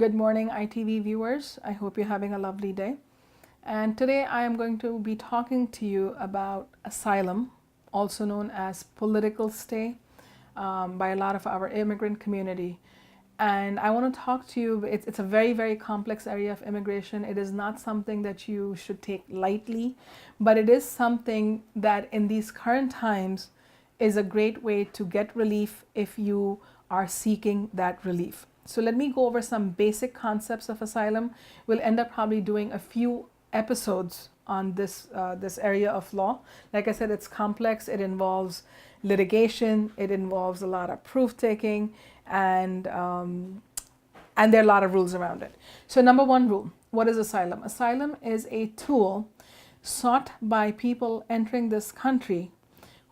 Good morning, ITV viewers. I hope you're having a lovely day. And today I am going to be talking to you about asylum, also known as political stay, by a lot of our immigrant community. And I want to talk to you, it's a very, very complex area of immigration. It is not something that you should take lightly, but it is something that in these current times is a great way to get relief if you are seeking that relief. So let me go over some basic concepts of asylum. We'll end up probably doing a few episodes on this area of law. Like I said, it's complex. It involves litigation. It involves a lot of proof taking, and there are a lot of rules around it. So number one rule, what is asylum? Asylum is a tool sought by people entering this country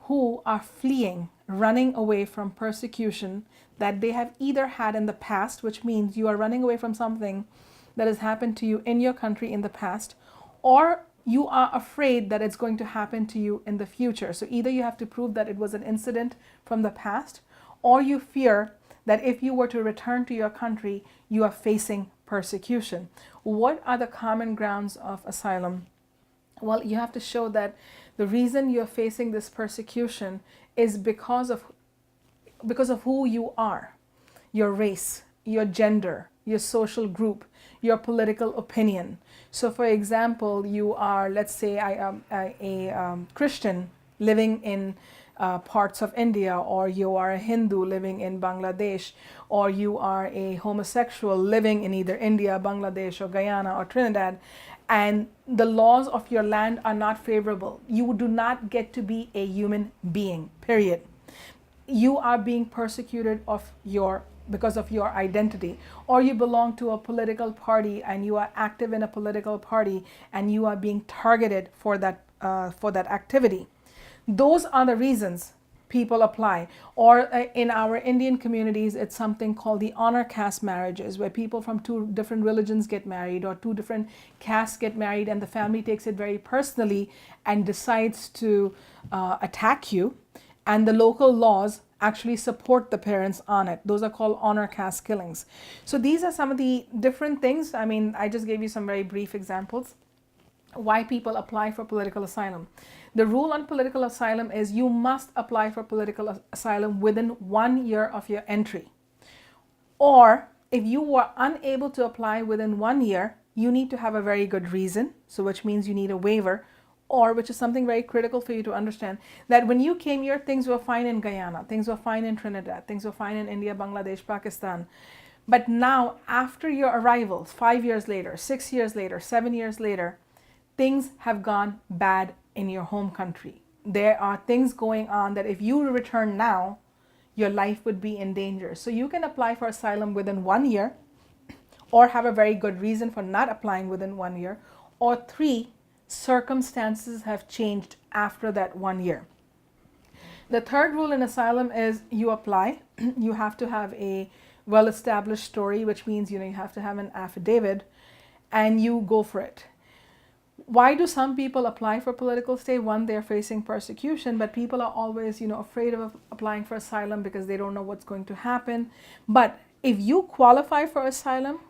who are fleeing, running away from persecution that they have either had in the past, which means you are running away from something that has happened to you in your country in the past, or you are afraid that it's going to happen to you in the future. So either you have to prove that it was an incident from the past, or you fear that if you were to return to your country, you are facing persecution. What are the common grounds of asylum? Well, you have to show that the reason you're facing this persecution is because of who you are, your race, your gender, your social group, your political opinion. So for example, you are, let's say, I am a Christian living in parts of India, or you are a Hindu living in Bangladesh, or you are a homosexual living in either India, Bangladesh, or Guyana, or Trinidad, and the laws of your land are not favorable. You do not get to be a human being, period. You are being persecuted because of your identity, or you belong to a political party and you are active in a political party and you are being targeted for that activity. Those are the reasons people apply. Or in our Indian communities, it's something called the honor caste marriages, where people from two different religions get married, or two different castes get married, and the family takes it very personally and decides to attack you. And the local laws actually support the parents on it. Those are called honor caste killings. So these are some of the different things. I mean, I just gave you some very brief examples why people apply for political asylum. The rule on political asylum is you must apply for political asylum within 1 year of your entry. Or if you were unable to apply within 1 year, you need to have a very good reason. So which means you need a waiver, or which is something very critical for you to understand, that when you came here, things were fine in Guyana, things were fine in Trinidad, things were fine in India, Bangladesh, Pakistan. But now, after your arrival, 5 years later, 6 years later, 7 years later, things have gone bad in your home country. There are things going on that if you return now, your life would be in danger. So you can apply for asylum within 1 year, or have a very good reason for not applying within 1 year, or 3, circumstances have changed after that 1 year. The third rule in asylum is you apply. You have to have a well-established story, which means you have to have an affidavit, and you go for it. Why do some people apply for political stay? One, they're facing persecution, but people are always, afraid of applying for asylum because they don't know what's going to happen. But if you qualify for asylum,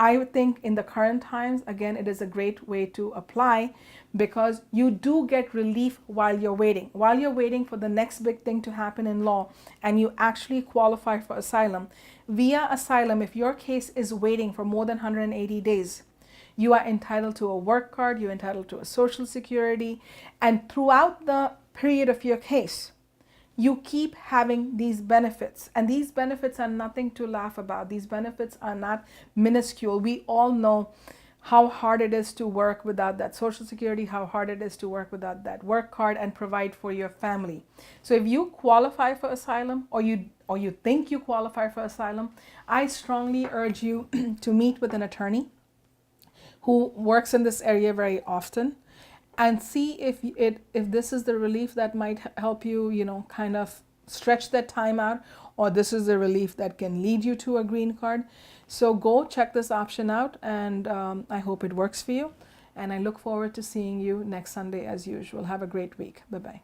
I would think in the current times, again, it is a great way to apply, because you do get relief while you're waiting. While you're waiting for the next big thing to happen in law, and you actually qualify for asylum. Via asylum, if your case is waiting for more than 180 days, you are entitled to a work card, you're entitled to a social security, and throughout the period of your case, you keep having these benefits. And these benefits are nothing to laugh about. These benefits are not minuscule. We all know how hard it is to work without that social security, how hard it is to work without that work card and provide for your family. So if you qualify for asylum, or you think you qualify for asylum, I strongly urge you to meet with an attorney who works in this area very often, and see if this is the relief that might help you, kind of stretch that time out, or this is the relief that can lead you to a green card. So go check this option out, and I hope it works for you. And I look forward to seeing you next Sunday as usual. Have a great week. Bye-bye.